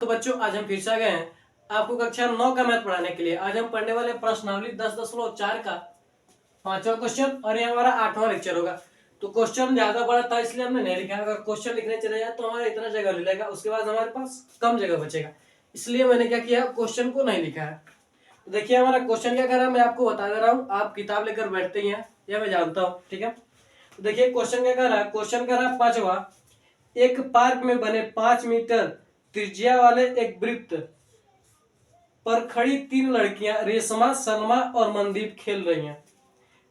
तो बच्चों आज हम फिर से आ गए हैं आपको कक्षा 9 का मैथ पढ़ाने के लिए। आज हम पढ़ने वाले प्रश्नावली 10.4 का 5वां क्वेश्चन और ये हमारा 8वां लेक्चर होगा। तो क्वेश्चन ज्यादा बड़ा था इसलिए हमने नहीं लिखा। अगर क्वेश्चन लिखने चले जाए तो हमारा इतना जगह ले लेगा, उसके बाद हमारे पास कम जगह बचेगा, इसलिए मैंने क्या किया, क्वेश्चन को नहीं लिखा है। तो देखिए हमारा क्वेश्चन क्या कर रहा है, मैं आपको बता दे रहा हूँ, आप किताब लेकर बैठते ही हैं, यह मैं जानता हूँ, ठीक है। तो देखिए क्वेश्चन क्या कर रहा है, क्वेश्चन कर रहा है 5वां, एक पार्क में बने 5 मीटर त्रिज्या वाले एक वृत्त पर खड़ी 3 लड़कियां रेशमा, सलमा और मनदीप खेल रही हैं।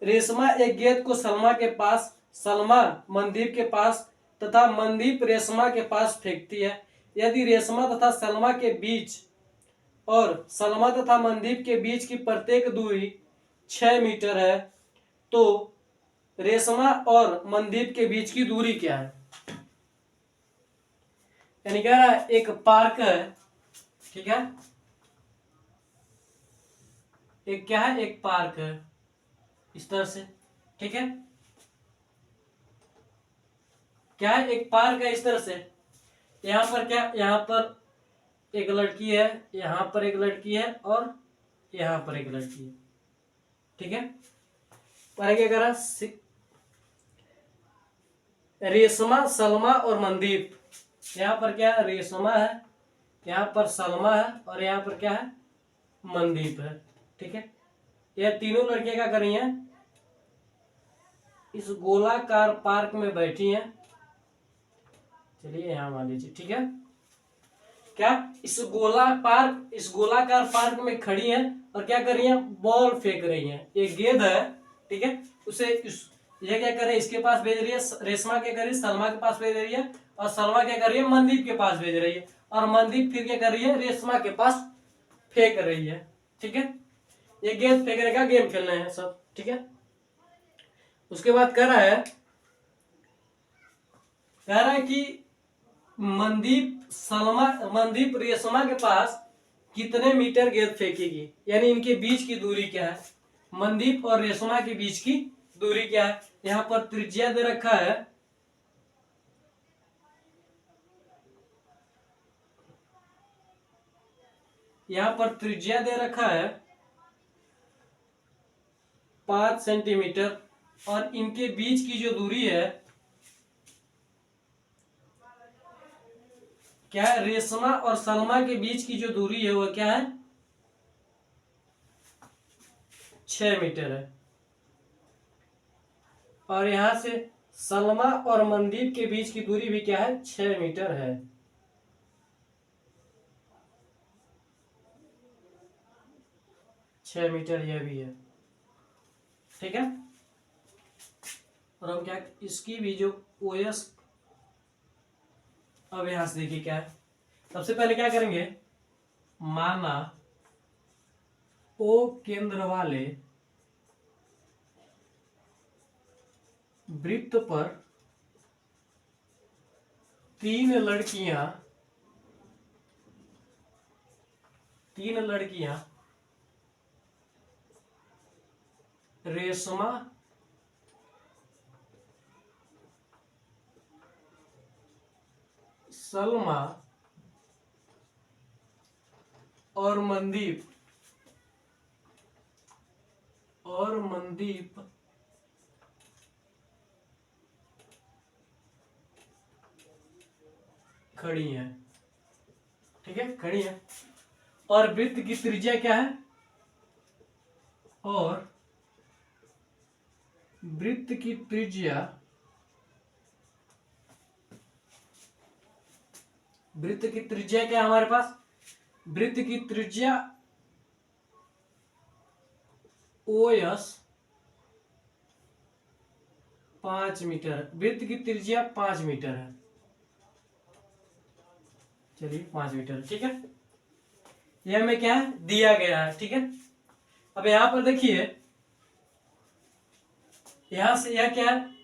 रेशमा एक गेंद को सलमा के पास, सलमा मनदीप के पास तथा मनदीप रेशमा के पास फेंकती है। यदि रेशमा तथा सलमा के बीच और सलमा तथा मनदीप के बीच की प्रत्येक दूरी 6 मीटर है तो रेशमा और मनदीप के बीच की दूरी क्या है। यानी कह रहा है एक पार्क है, ठीक है, एक क्या है, एक पार्क है इस तरह से, ठीक है, क्या है, एक पार्क है इस तरह से। यहाँ पर क्या, यहाँ पर एक लड़की है, यहाँ पर एक लड़की है और यहाँ पर एक लड़की है, ठीक है। पर क्या करा, रेशमा, सलमा और मनदीप, यहाँ पर क्या है, रेशमा है, यहाँ पर सलमा है और यहाँ पर क्या है, मनदीप है, ठीक है। यह तीनों लड़कियां क्या कर रही हैं, इस गोलाकार पार्क में बैठी हैं। चलिए यहां मान लीजिए, ठीक है, क्या इस गोलाकार पार्क में खड़ी हैं और क्या कर रही हैं, बॉल फेंक रही हैं। एक गेंद है, ठीक है, उसे ये क्या कर रही है, इसके पास भेज रही है, रेशमा क्या कर रही है, सलमा के पास भेज रही है और सलमा क्या कर रही है, मनदीप के पास भेज रही है और मनदीप फिर क्या कर रही है, रेशमा के पास फेंक रही है, ठीक है। ये गेंद फेंकने का गेम खेल रहे हैं सब, ठीक है। उसके बाद कह रहा है कि मनदीप रेशमा के पास कितने मीटर गेंद फेंकेगी, यानी इनके बीच की दूरी क्या है, मनदीप और रेशमा के बीच की दूरी क्या है। यहाँ पर त्रिज्या दे रखा है, यहाँ पर त्रिज्या दे रखा है 5 सेंटीमीटर और इनके बीच की जो दूरी है क्या है, रेशमा और सलमा के बीच की जो दूरी है वो क्या है, 6 मीटर है। और यहां से सलमा और मनदीप के बीच की दूरी भी क्या है, 6 मीटर है। छह मीटर यह भी है, ठीक है। और हम क्या, इसकी भी जो ओएस, अब यहां से देखिए क्या है, सबसे पहले क्या करेंगे, माना ओ केंद्र वाले वृत्त पर 3 लड़कियां रेशमा, सलमा और मनदीप खड़ी हैं, ठीक है, खड़ी हैं। और वृत्त की त्रिज्या क्या है, और वृत्त की त्रिज्या क्या है हमारे पास, वृत्त की त्रिज्या ओएस 5 मीटर, वृत्त की त्रिज्या 5 मीटर है, चलिए 5 मीटर, ठीक है। यह हमें क्या है, दिया गया है, ठीक है। अब यहां पर देखिए, यहां से यह क्या है,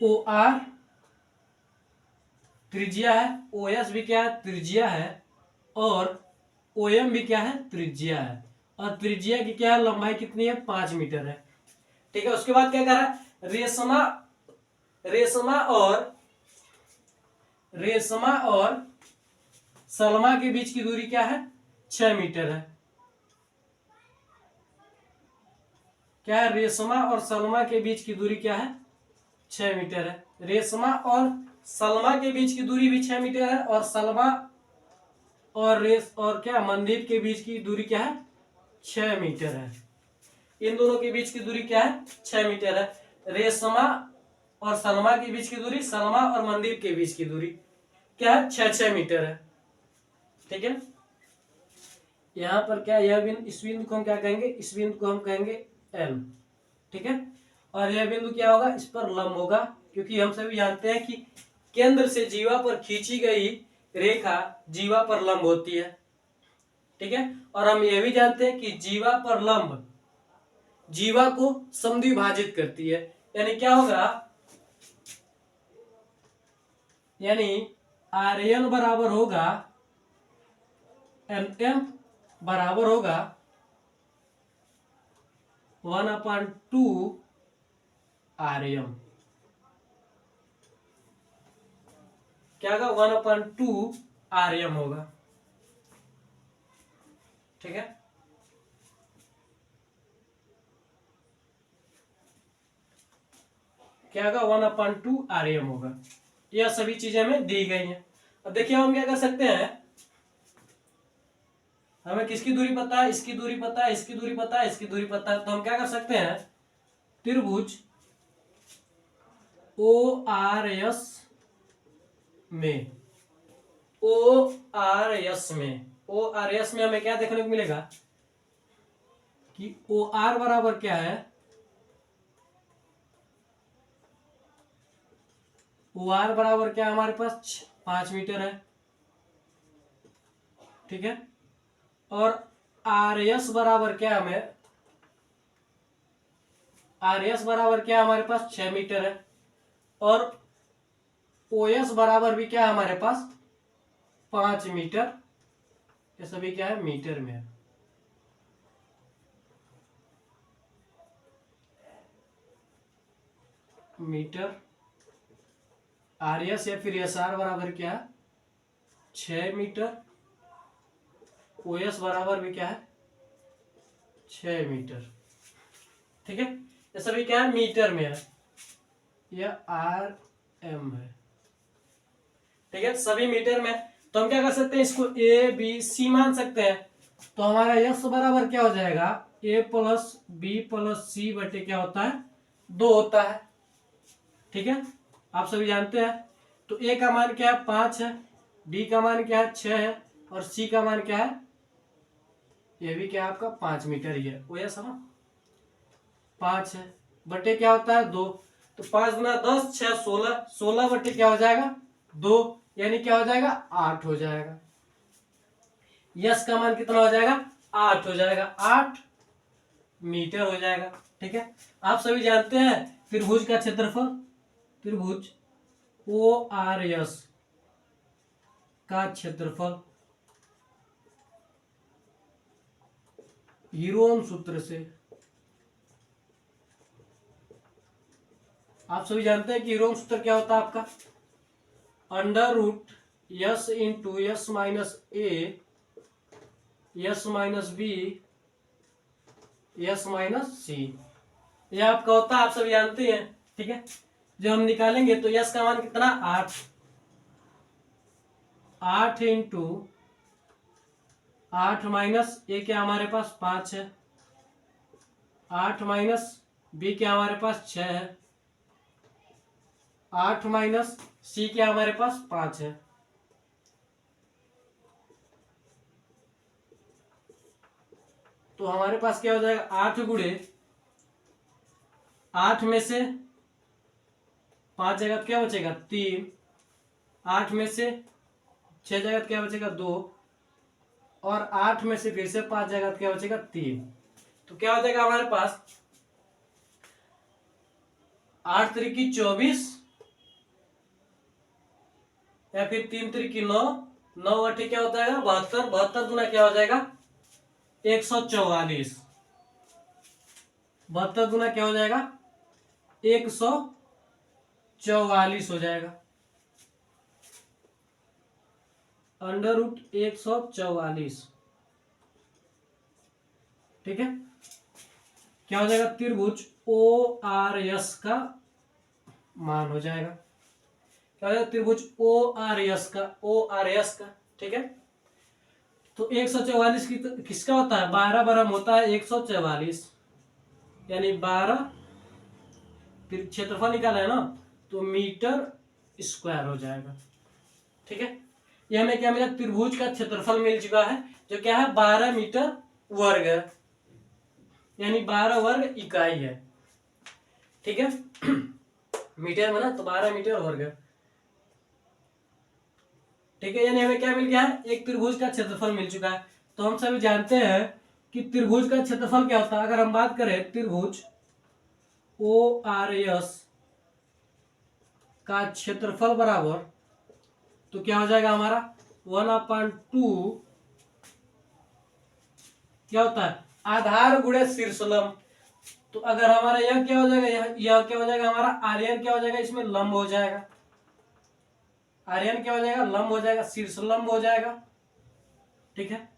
ओ आर त्रिज्या है, ओ एस भी क्या है, त्रिज्या है, और ओ एम भी क्या है, त्रिज्या है। और त्रिज्या की क्या है, लंबाई कितनी है, 5 मीटर है, ठीक है। उसके बाद क्या कर रहा है, रेशमा और सलमा के बीच की दूरी क्या है? 6 मीटर है। क्या है? रेशमा और सलमा के बीच की दूरी क्या है? 6 मीटर है। रेशमा और सलमा के बीच की दूरी भी 6 मीटर है, और सलमा और रेस और क्या मनदीप के बीच की दूरी क्या है? 6 मीटर है। इन दोनों के बीच की दूरी क्या है? 6 मीटर है। रेशमा और सलमा के बीच की दूरी, सलमा और मनदीप के बीच की दूरी क्या है? 6 मीटर है। ठीक है, यहाँ पर क्या, यह बिंदु, इस बिंदु को हम क्या कहेंगे? इस बिंदु को हम कहेंगे एल। ठीक है, और यह बिंदु क्या होगा? इस पर लंब होगा, क्योंकि हम सभी जानते हैं कि केंद्र से जीवा पर खींची गई रेखा जीवा पर लंब होती है। ठीक है, और हम यह भी जानते हैं कि जीवा पर लंब जीवा को समद्विभाजित करती है। यानी क्या होगा? यानी आर बराबर होगा एम बराबर होगा 1/2 आर। क्या होगा? 1/2 आर होगा। ठीक है, क्या होगा? 1/2 आर होगा। यह सभी चीजें हमें दी गई हैं। अब देखिए हम क्या कर सकते हैं, हमें किसकी दूरी पता है? इसकी दूरी पता है, इसकी दूरी पता है, इसकी दूरी पता है। तो हम क्या कर सकते हैं, त्रिभुज ओ आर एस में, ओ आर एस में, ओ आर एस में हमें क्या देखने को मिलेगा कि ओ आर बराबर क्या है? ओ आर बराबर क्या है हमारे पास? 5 मीटर है। ठीक है, और आर एस बराबर क्या है? हमें आर एस बराबर क्या है हमारे पास? 6 मीटर है। और ओ एस बराबर भी क्या है हमारे पास? 5 मीटर। ये सभी क्या है? मीटर में है। मीटर आर एस या फिर एस आर बराबर क्या है? 6 मीटर। ओ एस बराबर भी क्या है? 6 मीटर। ठीक है, ये सभी क्या है? मीटर में है। यह आर एम है। ठीक है, सभी मीटर में। तो हम क्या कर सकते हैं, इसको ए बी सी मान सकते हैं। तो हमारा यस बराबर क्या हो जाएगा? ए प्लस बी प्लस सी बटे क्या होता है? 2 होता है। ठीक है, आप सभी जानते हैं। तो ए का मान क्या है? 5 है, बी का मान क्या है? 6 है, और सी का मान क्या है? ये भी क्या है आपका? 5 मीटर ही है। वो यस ना, 5 है बटे क्या होता है? 2। तो 5 गुना 10 6 16, 16 बटे क्या हो जाएगा? 2, यानी क्या हो जाएगा? 8 हो जाएगा। यस का मान कितना हो जाएगा? 8 हो जाएगा। 8 मीटर हो जाएगा। ठीक है, आप सभी जानते हैं त्रिभुज का क्षेत्रफल, त्रिभुज ओ आर एस का क्षेत्रफल हीरोम सूत्र से, आप सभी जानते हैं कि हीरोम सूत्र क्या होता है आपका? Under root S into S minus A S minus B S minus C, यह आपका होता है, आप सभी जानते हैं। ठीक है, जब हम निकालेंगे तो यस का मान कितना? 8। 8 इंटू 8 माइनस ए क्या हमारे पास? 5 है। 8 माइनस बी क्या हमारे पास? 6 है। 8 माइनस सी क्या हमारे पास? 5 है। तो हमारे पास क्या हो जाएगा? 8 गुणे 8 में से 5 जगह क्या बचेगा? 3। 8 में से 6 जगह क्या बचेगा? 2। और 8 में से फिर से 5 जगह क्या बचेगा? 3। तो क्या हो जाएगा हमारे पास? 8 त्रिकी 24 या फिर 3 त्रिकी 9, 9 अठी क्या होता है? 72। 72 गुना क्या हो जाएगा? 144। 72 गुना क्या हो जाएगा? 144 हो जाएगा। √144। ठीक है, क्या हो जाएगा, त्रिभुज ओ आर एस का मान हो जाएगा, क्या हो जाएगा, त्रिभुज ओ आर एस का, ओ आर एस का। ठीक है, तो 144 की किसका होता है, 12 बराबर होता है 144, यानी 12, फिर क्षेत्रफल निकाला है ना, तो मीटर स्क्वायर हो जाएगा। ठीक है, ये हमें क्या मिला, त्रिभुज का क्षेत्रफल मिल चुका है, जो क्या है 12 मीटर वर्ग है, यानी 12 वर्ग इकाई है। ठीक है, मीटर में ना, तो 12 मीटर वर्ग है। ठीक है, यानी हमें क्या मिल गया है, एक त्रिभुज का क्षेत्रफल मिल चुका है। तो हम सभी जानते हैं कि त्रिभुज का क्षेत्रफल क्या होता है। अगर हम बात करें त्रिभुज ओ आर एस का क्षेत्रफल बराबर, तो क्या हो जाएगा हमारा 1/2 क्या होता है, आधार गुणे शीर्षलंब। तो अगर हमारा यह क्या हो जाएगा, यह क्या हो जाएगा, हमारा आर्यन क्या हो जाएगा, इसमें लंब हो जाएगा, आर्यन क्या हो जाएगा, लंब हो जाएगा, शीर्षलंब हो जाएगा। ठीक है,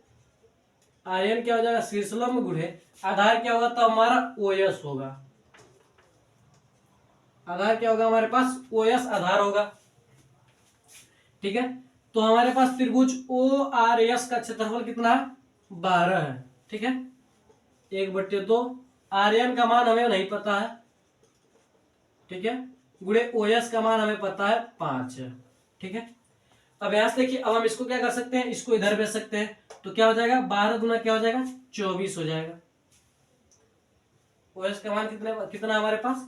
आर्यन क्या हो जाएगा, शीर्षलंब गुणे आधार क्या होगा, तो हमारा ओएस होगा, आधार क्या होगा हमारे पास, ओएस आधार होगा। ठीक है, तो हमारे पास त्रिभुज ओ आर एस का क्षेत्रफल कितना है, 12 है। ठीक है, 1/2, आर्यन का मान हमें नहीं पता है। ठीक है, गुणे ओएस का मान हमें पता है 5 है। ठीक है, अब यहां से देखिए, अब हम इसको क्या कर सकते हैं, इसको इधर भेज सकते हैं, तो क्या हो जाएगा, 12 गुना क्या हो जाएगा, 24 हो जाएगा। ओएस का मान कितने कितना हमारे पास,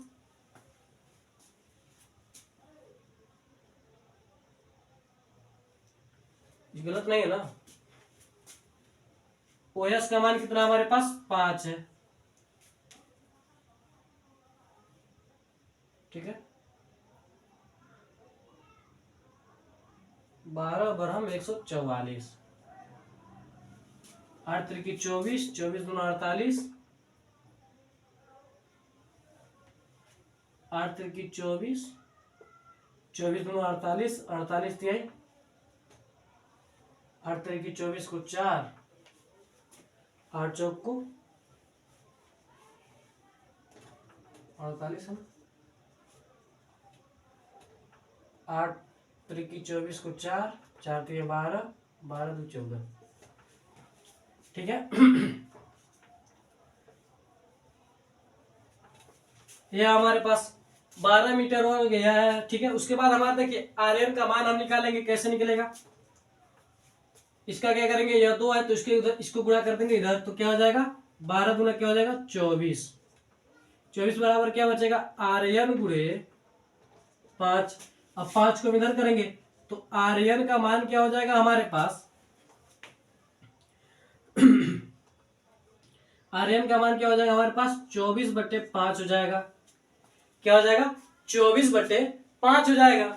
गलत नहीं है ना, ओएस का मान कितना हमारे पास 5 है। ठीक है, 12 बरहम 144, 8 त्रिकी 24, 24 दूना 48, 8 त्रिकी 24, 24 दूना 48, 48 तिहाई, 8 त्रिकी 24 को 4, 8 चौक को 48 है ना, 8 त्रिकी 24 को 4, 4 तिहाई 12, 12 दो 14। ठीक है, ये हमारे पास 12 मीटर हो गया है। ठीक है, उसके बाद हमारे देखिए आर्यन का मान हम निकालेंगे, कैसे निकलेगा, इसका क्या करेंगे, यह 2 है तो इसके उधर इसको गुणा कर देंगे इधर, तो क्या हो जाएगा, 12 गुना क्या हो जाएगा 24, 24 बराबर क्या बचेगा, आर्यन गुणे 5। अब 5 को हम इधर करेंगे, तो आर्यन का मान क्या हो जाएगा हमारे पास, आर्यन का मान क्या हो जाएगा हमारे पास, 24/5 हो जाएगा। क्या हो जाएगा, 24/5 हो जाएगा।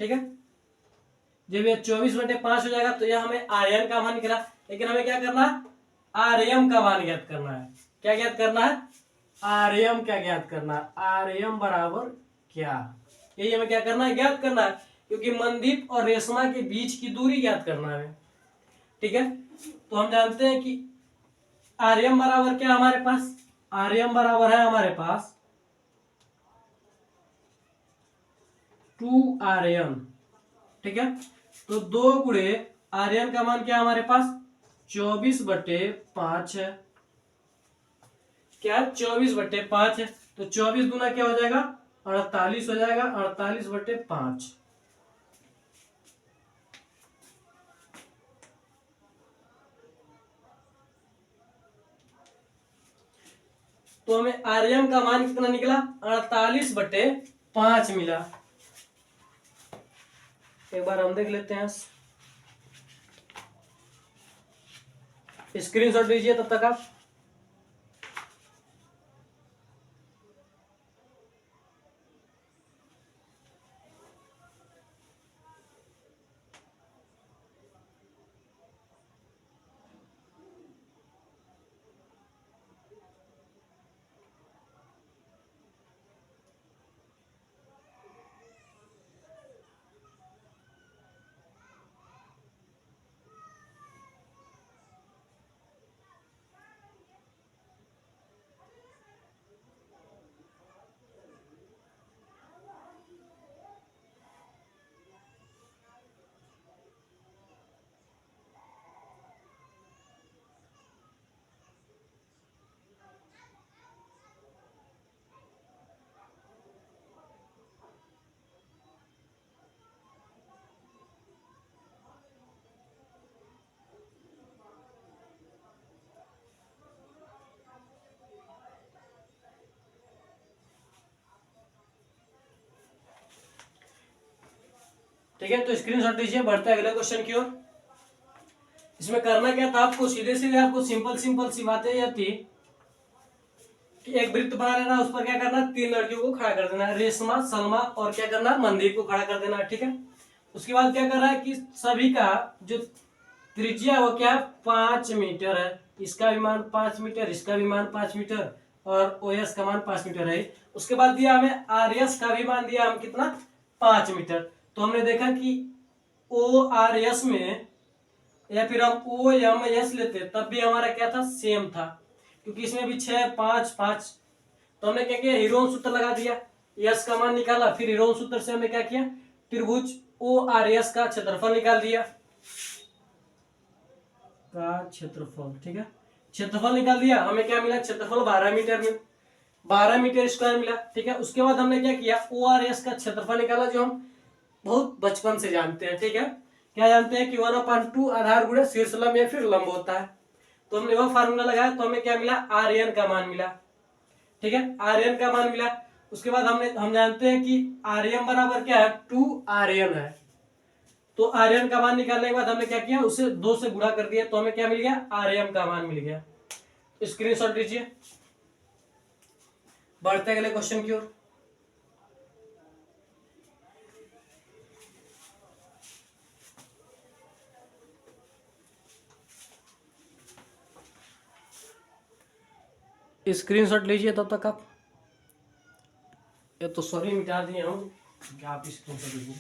ठीक है, जब ये 24/5 हो जाएगा, तो यह हमें आर्यन का मान निकला। लेकिन हमें क्या करना है, आर्यम का मान ज्ञात करना है। क्या ज्ञात करना है, आर्यम क्या ज्ञात करना है, आर्यम बराबर क्या, यही हमें क्या करना है, ज्ञात करना है, क्योंकि मनदीप और रेशमा के बीच की दूरी ज्ञात करना है। ठीक है, तो हम जानते हैं कि आर्यम बराबर क्या हमारे पास, आर्यम बराबर है हमारे पास 2 आर्यन। ठीक है, तो 2 गुणे आर्यन का मान क्या है हमारे पास, 24/5 है। क्या है, 24/5 है, तो 24 गुना क्या हो जाएगा, 48 हो जाएगा, 48/5। तो हमें आर्यन का मान कितना निकला, 48/5 मिला। एक बार हम देख लेते हैं, स्क्रीनशॉट लीजिए तब तक आप। ठीक है, तो स्क्रीनशॉट लीजिए, बढ़ते हैं अगले क्वेश्चन की ओर। इसमें करना क्या था आपको, सीधे सीधे आपको सिंपल सी बातें यह थी कि एक वृत्त बना लेना, उस पर क्या करना, 3 लड़कियों को खड़ा कर देना, रेशमा, सलमा और क्या करना, मंदिर को खड़ा कर देना। ठीक है, उसके बाद क्या कर रहा है कि सभी का जो त्रिज्या वो क्या 5 मीटर है, इसका भी मान 5 मीटर, इसका भी मान 5 मीटर और OS का मान 5 मीटर है। उसके बाद दिया हमें RS का भी मान दिया हम कितना, 5 मीटर। तो हमने देखा कि ORS में या फिर हम OMS लेते तब भी हमारा क्या था, सेम था, क्योंकि इसमें भी 6 5 5। तो हमने क्या किया, हीरोन सूत्र लगा दिया, यस का मान निकाला, फिर हीरोन सूत्र से हमने क्या किया, त्रिभुज ORS का क्षेत्रफल निकाल दिया, का क्षेत्रफल। ठीक है, क्षेत्रफल निकाल दिया, हमें क्या मिला, क्षेत्रफल 12 मीटर में 12 मीटर स्क्वायर मिला। ठीक है, उसके बाद हमने क्या किया, ORS का क्षेत्रफल निकाला, जो हम बहुत बचपन से जानते हैं। ठीक है, क्या जानते हैं कि 1/2 आधार गुणे शीर्ष लंब या फिर लंब होता है। तो हमने वो फार्मूला लगाया, तो हमें क्या मिला, RN का मान मिला। ठीक है, RN का मान मिला। उसके बाद हम जानते हैं कि RM बराबर क्या है, 2RN है। तो RN का मान निकालने के बाद हमने क्या किया, उसे 2 से गुणा कर दिया, तो हमें क्या मिल गया, RM का मान मिल गया। स्क्रीनशॉट लीजिए, बढ़ते हैं अगले क्वेश्चन की ओर। स्क्रीनशॉट लीजिए तब तक आप, ये तो सॉरी मिटा दिए हम, क्या आप स्क्रीनशॉट लीजिए।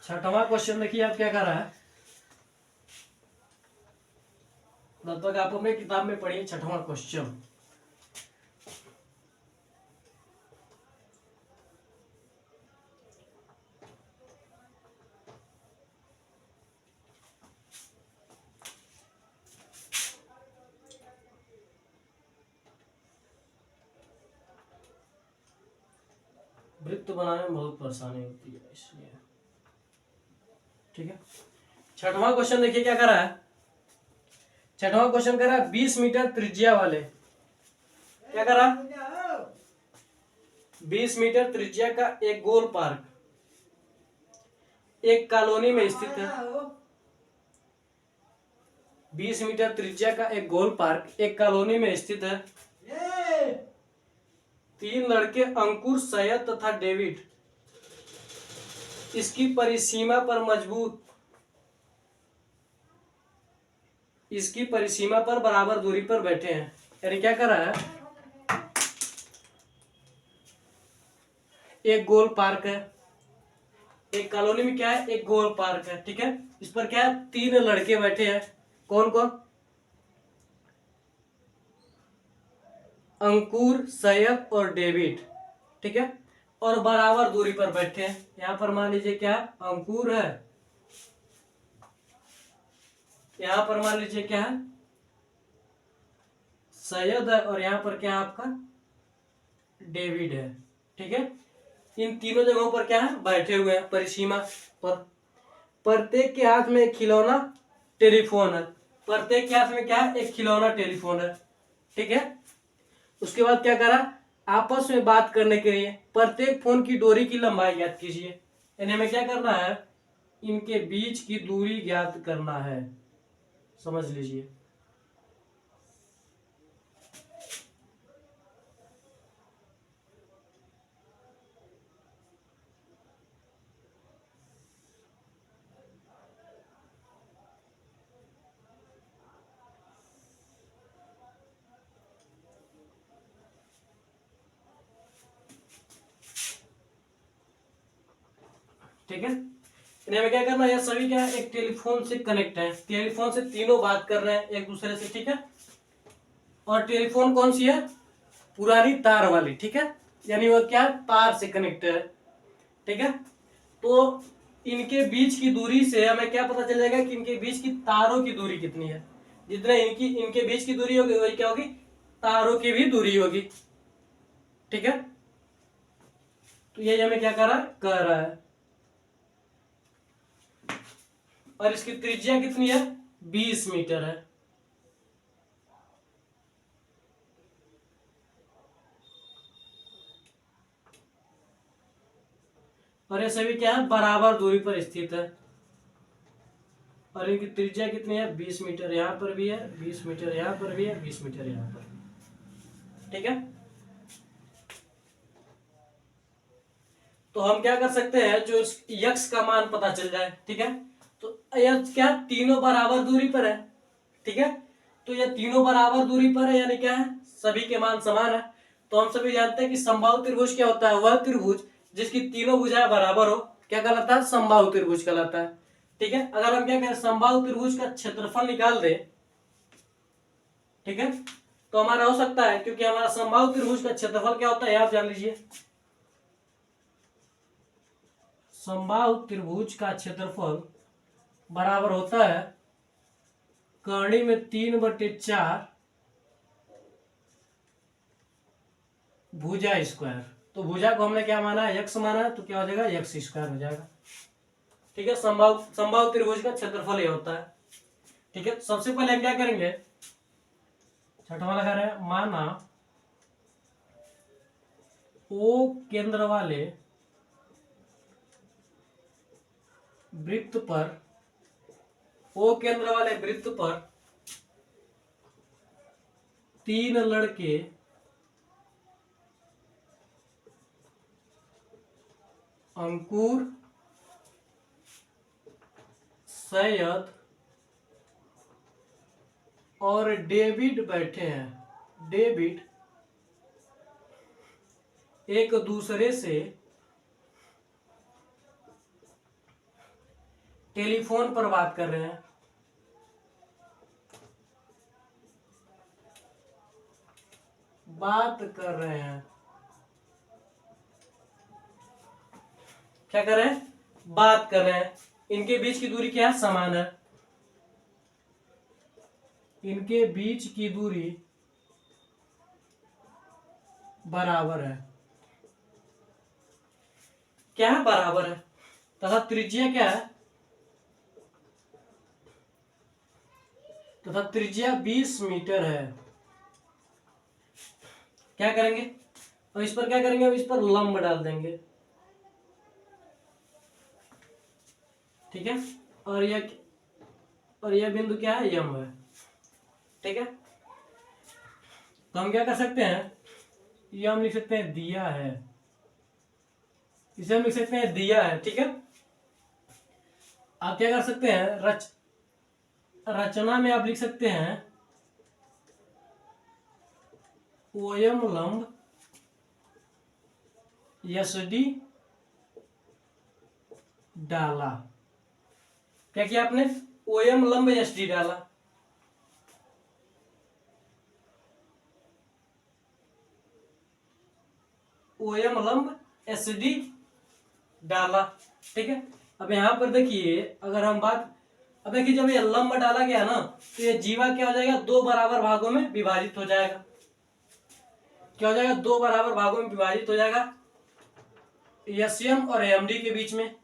छठवां क्वेश्चन देखिए आप क्या कर रहा है, तब तक आप अपने किताब में पढ़िए छठवां क्वेश्चन। वृत्त बनाने में बहुत परेशानी होती है इसलिए। ठीक है, छठवां क्वेश्चन देखिए क्या कर रहा है, छठवां क्वेश्चन कर रहा है 20 मीटर त्रिज्या वाले, क्या कर रहा है, 20 मीटर त्रिज्या का एक गोल पार्क एक कॉलोनी में स्थित है। 20 मीटर त्रिज्या का एक गोल पार्क एक कॉलोनी में स्थित है। 3 लड़के अंकुर, सैयद तथा डेविड इसकी परिसीमा पर बराबर दूरी पर बैठे हैं। यानी क्या कर रहा है, एक गोल पार्क है, एक कॉलोनी में क्या है, एक गोल पार्क है। ठीक है, इस पर क्या है, 3 लड़के बैठे हैं, कौन कौन, अंकुर, सैयद और डेविड। ठीक है, और बराबर दूरी पर बैठे हैं। यहां पर मान लीजिए क्या है, अंकुर है, यहां पर मान लीजिए क्या है, सैयद है, और यहां पर क्या है आपका, डेविड है। ठीक है, इन तीनों जगहों पर क्या है, बैठे हुए हैं परिसीमा पर। प्रत्येक के हाथ में एक खिलौना टेलीफोन है, प्रत्येक के हाथ में क्या है, एक खिलौना टेलीफोन है। ठीक है, उसके बाद क्या करा, आपस में बात करने के लिए प्रत्येक फोन की डोरी की लंबाई ज्ञात कीजिए। यानी हमें क्या करना है, इनके बीच की दूरी ज्ञात करना है, समझ लीजिए। ठीक है, इन्हें हमें क्या करना है, सभी क्या है, एक टेलीफोन से कनेक्ट है, टेलीफोन से तीनों बात कर रहे हैं एक दूसरे से। ठीक है, और टेलीफोन कौन सी है, पुरानी तार वाली। ठीक है, यानी वो क्या है, तार से कनेक्ट है। ठीक है, तो इनके बीच की दूरी से हमें क्या पता चल जाएगा कि इनके बीच की तारों की दूरी कितनी है। जितना इनके बीच की दूरी होगी वही क्या होगी, तारों की भी दूरी होगी। ठीक है, तो ये हमें क्या कर रहा है, और इसकी त्रिज्या कितनी है, 20 मीटर है। और ये सभी क्या है, बराबर दूरी पर स्थित है। और इनकी त्रिज्या कितनी है, 20 मीटर। यहाँ पर भी है 20 मीटर, यहाँ पर भी है 20 मीटर, यहाँ पर। ठीक है, तो हम क्या कर सकते हैं, जो यक्स का मान पता चल जाए। ठीक है, तो यह क्या, तीनों बराबर दूरी पर है। ठीक है, तो ये तीनों बराबर दूरी पर है, यानी क्या है, सभी के मान समान है। तो हम सभी जानते हैं कि समबाहु त्रिभुज क्या होता है, वह त्रिभुज जिसकी तीनों भुजाएं बराबर हो, क्या कहलाता है, समबाहु त्रिभुज कहलाता है। ठीक है, अगर हम क्या करें, समबाहु त्रिभुज का क्षेत्रफल निकाल दे, ठीक है, तो हमारा हो सकता है, क्योंकि हमारा समबाहु त्रिभुज का क्षेत्रफल क्या होता है, आप जान लीजिए। समबाहु त्रिभुज का क्षेत्रफल बराबर होता है कर्णी में 3/4 भुजा स्क्वायर। तो भुजा को हमने क्या माना है, यक्स माना है, तो क्या हो जाएगा, यक्स स्क्वायर हो जाएगा। ठीक है, समबाहु त्रिभुज का क्षेत्रफल ये होता है। ठीक है, सबसे पहले हम क्या करेंगे, छठवां लगा रहे हैं, माना ओ केंद्र वाले वृत्त पर, ओ केंद्र वाले वृत्त पर 3 लड़के अंकुर, सैयद और डेविड बैठे हैं। डेविड एक दूसरे से टेलीफोन पर बात कर रहे हैं। बात कर रहे हैं, क्या कर रहे हैं, बात कर रहे हैं। इनके बीच की दूरी क्या है, समान है। इनके बीच की दूरी बराबर है, क्या है, बराबर है। तथा त्रिज्या क्या है, तथा त्रिज्या 20 मीटर है। क्या करेंगे, और इस पर क्या करेंगे, अब इस पर लंब डाल देंगे। ठीक है, और यह बिंदु क्या है, यम है। ठीक है, तो हम क्या कर सकते हैं, ये हम लिख सकते हैं दिया है, इसे हम लिख सकते हैं दिया है। ठीक है, आप क्या कर सकते हैं, रचना में आप लिख सकते हैं ओयम लंब SD डाला। क्या किया आपने, ओएम लंब SD डाला। ओएम लंब SD डाला। ठीक है, अब यहां पर देखिए, अगर हम बात, अब देखिए जब ये लंब डाला गया ना, तो ये जीवा क्या हो जाएगा, 2 बराबर भागों में विभाजित हो जाएगा। क्या हो जाएगा, 2 बराबर भागों में विभाजित हो जाएगा, SM और MD के बीच में।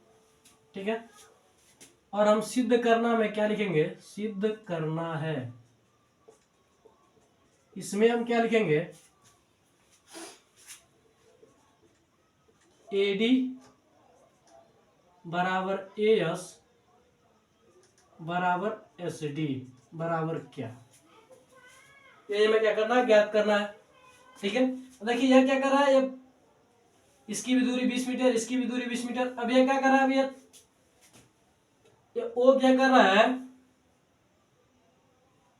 ठीक है, और हम सिद्ध करना में क्या लिखेंगे, सिद्ध करना है, इसमें हम क्या लिखेंगे, AD बराबर AS बराबर SD बराबर क्या, ये हमें क्या करना है, ज्ञात करना है। ठीक है, देखिए यह क्या कर रहा है, ये इसकी भी दूरी 20 मीटर, इसकी भी दूरी 20 मीटर। अब यह क्या कर रहा है, अब ये O क्या कर रहा है,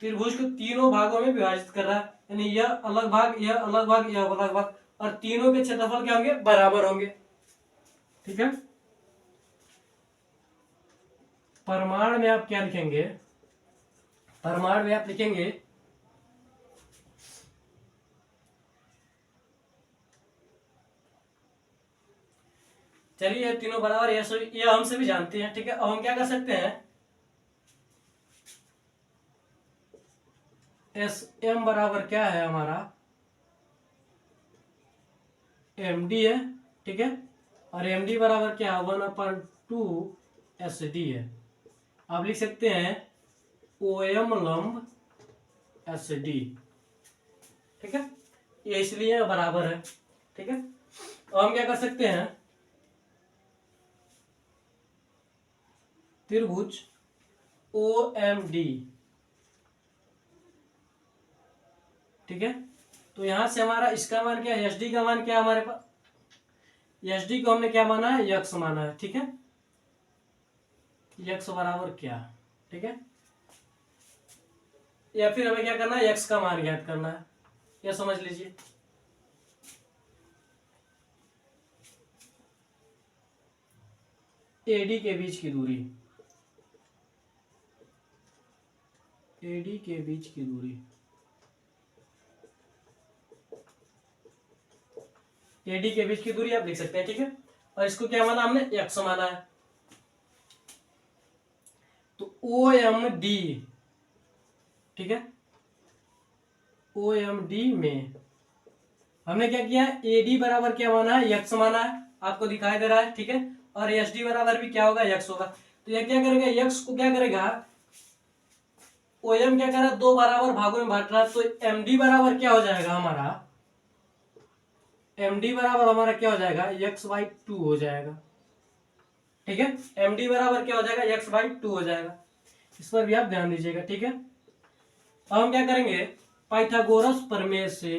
त्रिभुज को तीनों भागों में विभाजित कर रहा है, यानी यह अलग भाग, यह अलग भाग, यह अलग भाग, और तीनों के क्षेत्रफल क्या होंगे, बराबर होंगे। ठीक है, प्रमाण में आप क्या लिखेंगे, प्रमाण में आप लिखेंगे चलिए तीनों बराबर, ये हम सभी जानते हैं। ठीक है, अब हम क्या कर सकते हैं, SM बराबर क्या है हमारा, MD है। ठीक है, और MD बराबर क्या है, 1/2 SD है। आप लिख सकते हैं OM लंब SD। ठीक है, ये इसलिए बराबर है। ठीक है, अब हम क्या कर सकते हैं, त्रिभुज OMD, ठीक है। तो यहां से हमारा इसका मान क्या है, SD का मान क्या है हमारे पास, SD को हमने क्या माना है, यक्स माना है, ठीक है। यक्स बराबर क्या, ठीक है। या फिर हमें क्या करना है, यक्स का मान ज्ञात करना है, यह समझ लीजिए। AD के बीच की दूरी, AD के बीच की दूरी, AD के बीच की दूरी आप लिख सकते हैं, ठीक है। और इसको क्या माना हमने, यक्स माना है। तो OMD, ठीक है, OMD में हमने क्या किया है, AD बराबर क्या माना है, यक्स माना है, आपको दिखाई दे रहा है, ठीक है। और SD बराबर भी क्या होगा, यक्स होगा। तो यह क्या करेगा, यक्स को क्या करेगा, OM क्या कर रहा है, दो बराबर भागों में बांट रहा है। तो MD बराबर क्या हो जाएगा हमारा, MD बराबर हमारा क्या हो जाएगा, x/2 हो जाएगा, ठीक है। MD बराबर क्या हो जाएगा, x/2 हो जाएगा। इस पर भी आप ध्यान दीजिएगा, ठीक है। अब हम क्या करेंगे, पाइथागोरस प्रमेय से,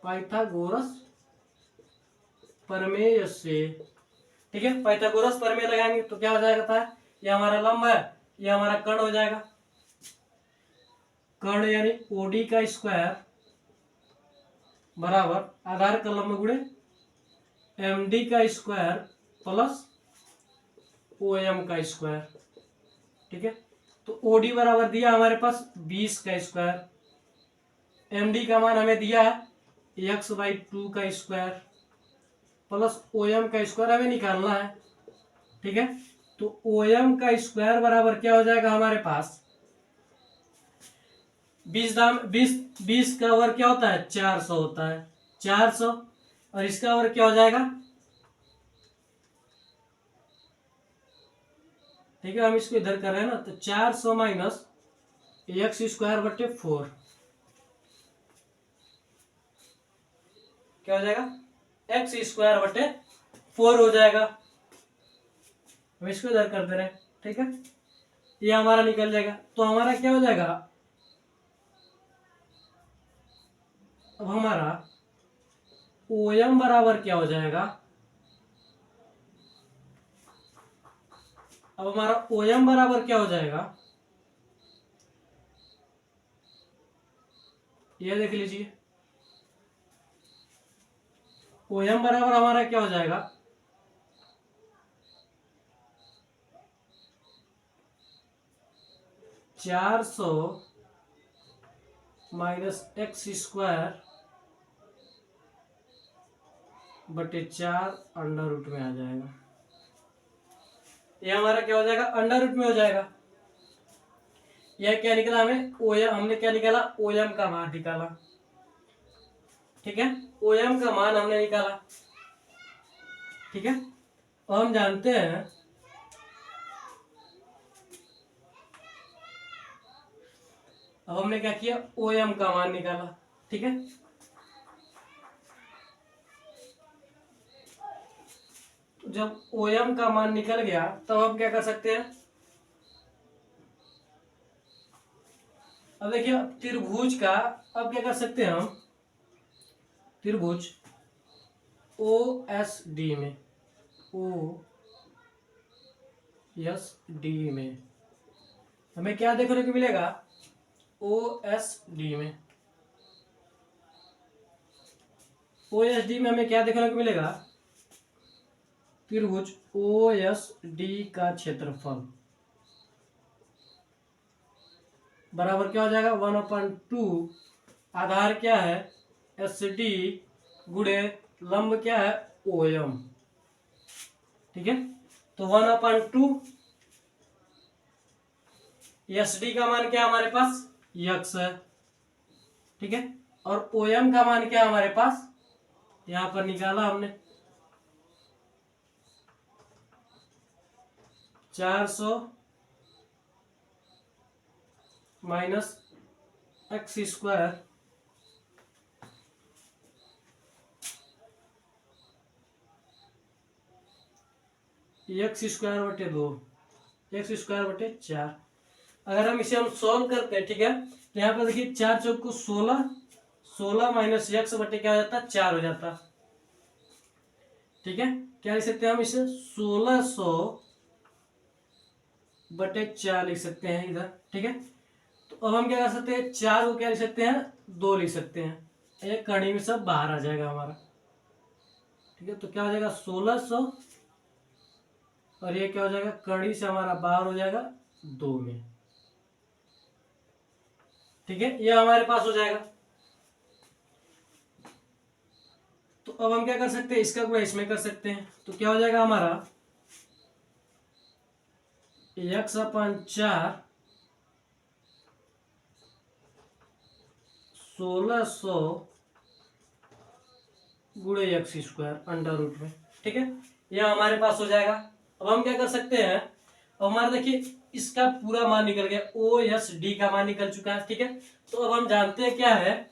पाइथागोरस प्रमेय से, ठीक है। पाइथागोरस प्रमेय लगाएंगे तो क्या हो जाएगा था, ये हमारा लंब है, ये हमारा कर्ण हो जाएगा। कर्ण यानी OD का स्क्वायर बराबर आधार का लंब गुणे MD का स्क्वायर प्लस OM का स्क्वायर, ठीक है। तो OD बराबर दिया हमारे पास 20 का स्क्वायर, MD का मान हमें दिया है x/2 का स्क्वायर प्लस OM का स्क्वायर हमें निकालना है, ठीक है। तो OM का स्क्वायर बराबर क्या हो जाएगा हमारे पास, 20 का वर्ग क्या होता है, 400 होता है, 400। और इसका वर्ग क्या हो जाएगा, ठीक है। हम इसको इधर कर रहे हैं ना, तो 400 माइनस x²/4 क्या हो जाएगा, x²/4 हो जाएगा। हम इसको इधर कर दे रहे हैं, ठीक है। ये हमारा निकल जाएगा। तो हमारा क्या हो जाएगा, अब हमारा OM बराबर क्या हो जाएगा, अब हमारा OM बराबर क्या हो जाएगा, ये देख लीजिए। OM बराबर हमारा क्या हो जाएगा, 400 माइनस x²/4 अंडर रूट में आ जाएगा। ये हमारा क्या हो जाएगा, अंडर रूट में हो जाएगा। यह क्या निकला हमें, OM हमने क्या निकाला, OM का मान निकाला, ठीक है। OM का मान हमने निकाला, ठीक है। और हम जानते हैं अब हमने क्या किया, OM का मान निकाला, ठीक है। तो जब OM का मान निकल गया तब हम क्या कर सकते हैं, अब देखिए त्रिभुज का, अब क्या कर सकते हैं हम, त्रिभुज OSD में, OSD में हमें क्या देखने को मिलेगा, OSD में, OSD में हमें क्या देखने को मिलेगा, त्रिभुज OSD का क्षेत्रफल बराबर क्या हो जाएगा, 1/2 आधार क्या है SD गुणे लंब क्या है OM, ठीक है। तो 1/2 SD का मान क्या हमारे पास, x है, ठीक है। और OM का मान क्या हमारे पास, यहां पर निकाला हमने 400 माइनस x² एक्स स्क्वायर बटे 2, एक्स स्क्वायर बटे 4। अगर हम इसे सॉल्व करते हैं, ठीक है, तो यहाँ पर देखिए 4 चौक को 16, 16 माइनस एक्स बटे क्या हो जाता है 4 हो जाता। ठीक है, क्या लिख सकते हैं हम इसे 1600 बटे 4 लिख सकते हैं इधर। ठीक है, तो अब हम क्या कर सकते हैं, 4 को क्या लिख सकते हैं 2 लिख सकते हैं, एक कड़ी में सब बाहर आ जाएगा हमारा। ठीक है, तो क्या हो जाएगा 1600 और ये क्या हो जाएगा कड़ी से हमारा बाहर हो जाएगा 2 में। ठीक है, ये हमारे पास हो जाएगा। तो अब हम क्या कर सकते हैं, इसका गुणा इसमें कर सकते हैं, तो क्या हो जाएगा हमारा x अपन 4 1600 गुणे एक्स स्क्वायर अंडर रूट में। ठीक है, यह हमारे पास हो जाएगा। अब हम क्या कर सकते हैं, अब हमारा देखिए इसका पूरा मान निकल गया, ओ एस डी का मान निकल चुका है। ठीक है, तो अब हम जानते हैं क्या है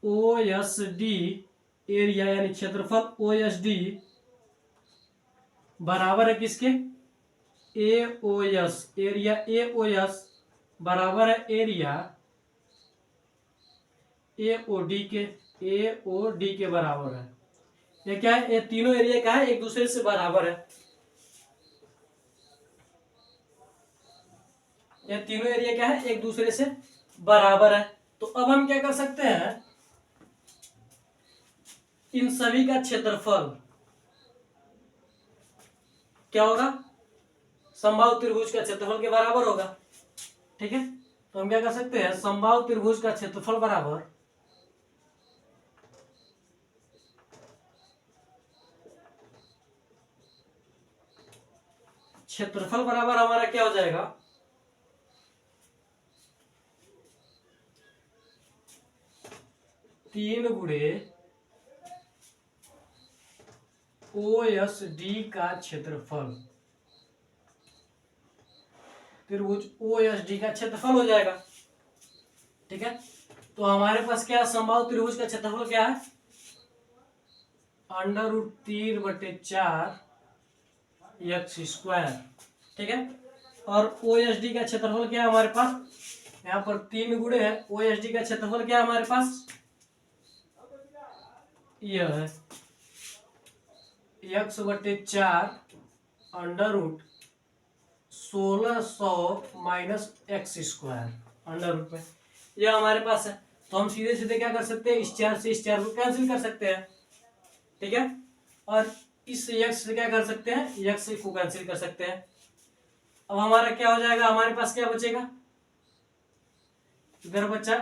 ओ एस डी, एरिया यानी क्षेत्रफल ओ एस डी बराबर है किसके, A O S, area A O S बराबर है एरिया ए ओ डी के, ए ओ डी के बराबर है। ये क्या है, ये तीनों एरिया क्या है एक दूसरे से बराबर है, ये तीनों एरिया क्या है एक दूसरे से बराबर है। तो अब हम क्या कर सकते हैं, इन सभी का क्षेत्रफल क्या होगा, समबाहु त्रिभुज का क्षेत्रफल के बराबर होगा। ठीक है, तो हम क्या कर सकते हैं, समबाहु त्रिभुज का क्षेत्रफल बराबर क्षेत्रफल बराबर हमारा क्या हो जाएगा, तीन गुणे ओ एस डी का क्षेत्रफल, त्रिभुज ओ एस डी का क्षेत्रफल हो जाएगा। ठीक है, तो हमारे पास क्या समबाहु त्रिभुज का क्षेत्रफल क्या है, अंडर रूट 3/4 एक्स स्क्वायर। ठीक है, और ओ एस डी का क्षेत्रफल क्या है हमारे पास, यहाँ पर 3 गुणे है, ओ एस डी का क्षेत्रफल क्या है हमारे पास, यह है x/4 under root 1600 minus x square under root में, यह हमारे पास है। तो हम सीधे सीधे क्या कर सकते हैं, इस 4 से इस 4 को कैंसिल कर सकते हैं। ठीक है, और इस x से क्या कर सकते हैं, x को कैंसिल कर सकते हैं। अब हमारा क्या हो जाएगा, हमारे पास क्या बचेगा, इधर बचा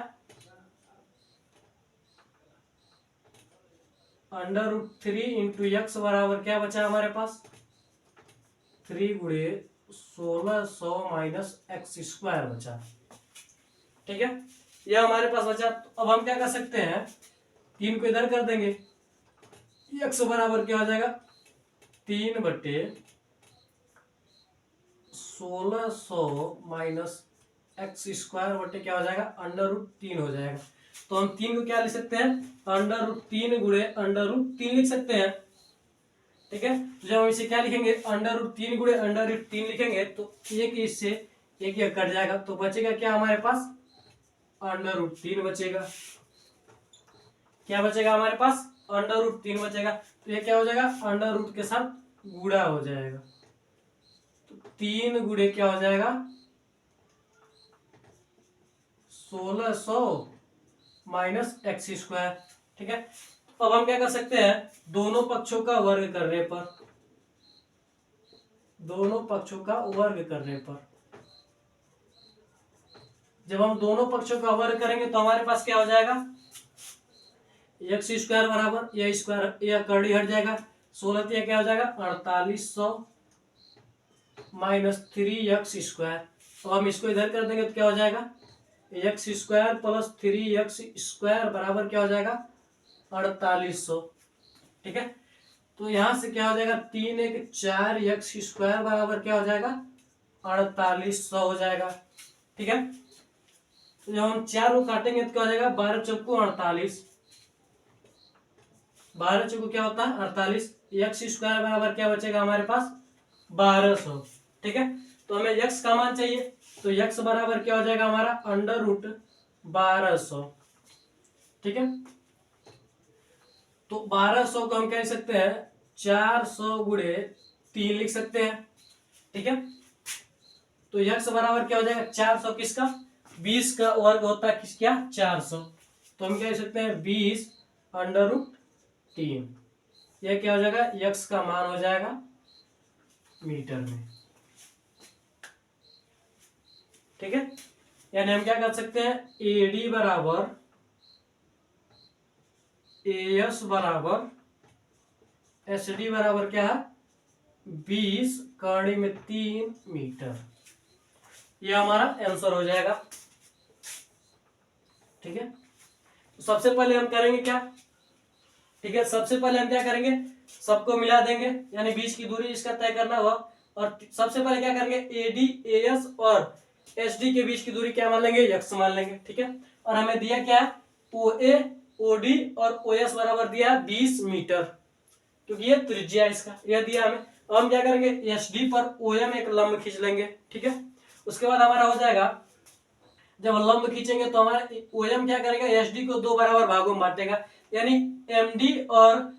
अंडर रूट 3 इंटू एक्स बराबर क्या बचा हमारे पास 3 गुणे 1600 माइनस एक्स स्क्वायर बचा। ठीक है, यह हमारे पास बचा। तो अब हम क्या कर सकते हैं, 3 को इधर कर देंगे, एक्स बराबर क्या हो जाएगा 3/1600 माइनस एक्स स्क्वायर बटे क्या हो जाएगा अंडर रूट 3 हो जाएगा। तो हम 3 को क्या लिख सकते हैं, अंडर रूट 3 गुणे अंडर रूट 3 लिख सकते हैं। ठीक है, तो जब हम इसे क्या लिखेंगे, अंडर रूट 3 गुणे अंडर रूट 3 लिखेंगे तो एक इससे एक ये कट जाएगा, तो बचेगा क्या हमारे पास अंडर रूट 3 बचेगा। क्या बचेगा हमारे पास अंडर रूट 3 बचेगा, तो ये क्या हो जाएगा अंडर रूट के साथ गुणा हो जाएगा, तो 3 गुणे क्या हो जाएगा 1600 माइनस एक्स स्क्वायर। ठीक है, तो अब हम क्या कर सकते हैं, दोनों पक्षों का वर्ग करने पर, दोनों पक्षों का वर्ग करने पर, जब हम दोनों पक्षों का वर्ग करेंगे तो हमारे पास क्या हो जाएगा एक्स स्क्वायर बराबर यह स्क्वायर यह कर्डी हट जाएगा, 16 क्या हो जाएगा 4800 माइनस 3x स्क्वायर। तो हम इसको इधर कर देंगे तो क्या हो जाएगा x square plus 3x square बराबर क्या हो जाएगा 4800। ठीक है, तो यहां से क्या हो जाएगा 3 1 4 एक्स स्क्वायर बराबर क्या हो जाएगा 4800 हो जाएगा। ठीक है, तो जब हम 4 को काटेंगे तो क्या हो जाएगा 12 चौको 48, 12 चौको क्या होता है 48, एक्स स्क्वायर बराबर क्या बचेगा हमारे पास 1200। ठीक है, तो हमें एक्स का मान चाहिए, तो एक्स बराबर क्या हो जाएगा हमारा अंडर रूट 1200। ठीक है, तो 1200 को हम क्या लिख सकते हैं 400 गुणे 3 लिख सकते हैं। ठीक है, तो यक्स बराबर क्या हो जाएगा 400 किसका 20 का वर्ग होता है किस क्या 400, तो हम क्या लिख सकते हैं 20 अंडर रूट 3। यह क्या हो जाएगा यक्स का मान हो जाएगा मीटर में। ठीक है, यानी हम क्या कर सकते हैं एडी बराबर एस बराबर एसडी बराबर क्या है 20 कड़ी में 3 मीटर, यह हमारा आंसर हो जाएगा। ठीक है, तो सबसे पहले हम करेंगे क्या, ठीक है सबसे पहले हम क्या करेंगे सबको मिला देंगे, यानी बीच की दूरी इसका तय करना होगा, और सबसे पहले क्या करेंगे एडी एएस और एसडी के बीच की दूरी क्या मान लेंगे यक्स मान लेंगे। ठीक है, और हमें दिया क्या है ओए ओडी और ओएस बराबर दिया 20 मीटर, क्योंकि ये त्रिज्या इसका यह दिया हमें। अब हम क्या करेंगे एसडी पर ओएम एक लंब खींच लेंगे। ठीक है, उसके बाद हमारा हो जाएगा जब लंब खींचेंगे तो हमारा ओएम क्या करेगा एसडी को 2 बराबर भागों में बांटेगा, यानी एमडी और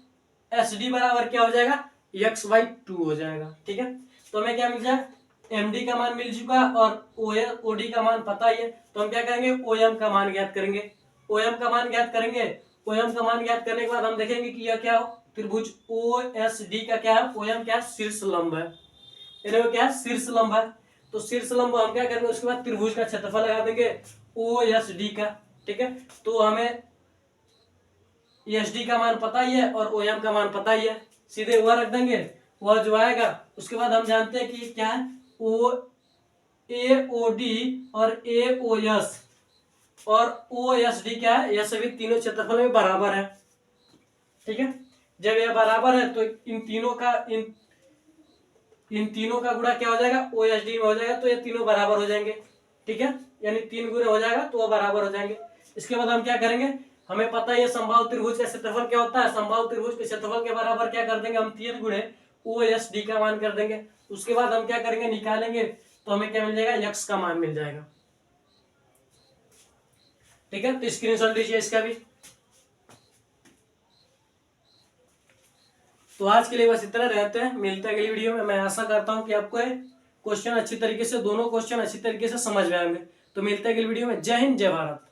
एसडी बराबर क्या हो जाएगा x/2 हो जाएगा। ठीक है, तो हमें क्या मिल जाएगा एमडी का मान मिल चुका और ओडी का मान पता ही है, तो हम क्या करेंगे ओएम का मान ज्ञात करेंगे। ओएम का मान ज्ञात करेंगे, ओएम का मान ज्ञात करने के बाद हम देखेंगे कि यह क्या हो त्रिभुज ओएसडी का क्या है ओएम क्या शीर्ष लंब है, यानी वो क्या है शीर्ष लंब है, तो शीर्ष लंब हम क्या करेंगे उसके बाद त्रिभुज का क्षेत्रफल लगा देंगे ओएसडी का। ठीक है, तो हमें एसडी का मान पता ही है और ओएम का मान पता ही है, सीधे वह रख देंगे वह जो आएगा। उसके बाद हम जानते हैं कि क्या है ओ ए ओ डी और ए ओ एस और ओ एस डी क्या है, यह सभी तीनों क्षेत्रफल में बराबर है। ठीक है, जब यह बराबर है तो इन तीनों का गुणा क्या हो जाएगा ओ एस डी में हो जाएगा, तो ये तीनों बराबर हो जाएंगे। ठीक है, यानी 3 गुणे हो जाएगा तो वह बराबर हो जाएंगे। इसके बाद हम क्या करेंगे हमें पता है समबाहु त्रिभुज का क्षेत्रफल क्या होता है, समबाहु त्रिभुज के क्षेत्रफल के बराबर क्या कर देंगे हम 3 गुणे ओ एस डी का मान कर देंगे। उसके बाद हम क्या करेंगे निकालेंगे तो हमें क्या मिल जाएगा यक्स का मान मिल जाएगा। ठीक है, तो स्क्रीनशॉट लीजिए इसका भी। तो आज के लिए बस इतना रहते हैं, मिलते हैं अगली वीडियो में। मैं आशा करता हूं कि आपको क्वेश्चन अच्छी तरीके से दोनों क्वेश्चन अच्छी तरीके से समझ में आएंगे। तो मिलते हैं अगली वीडियो में। जय हिंद जय भारत।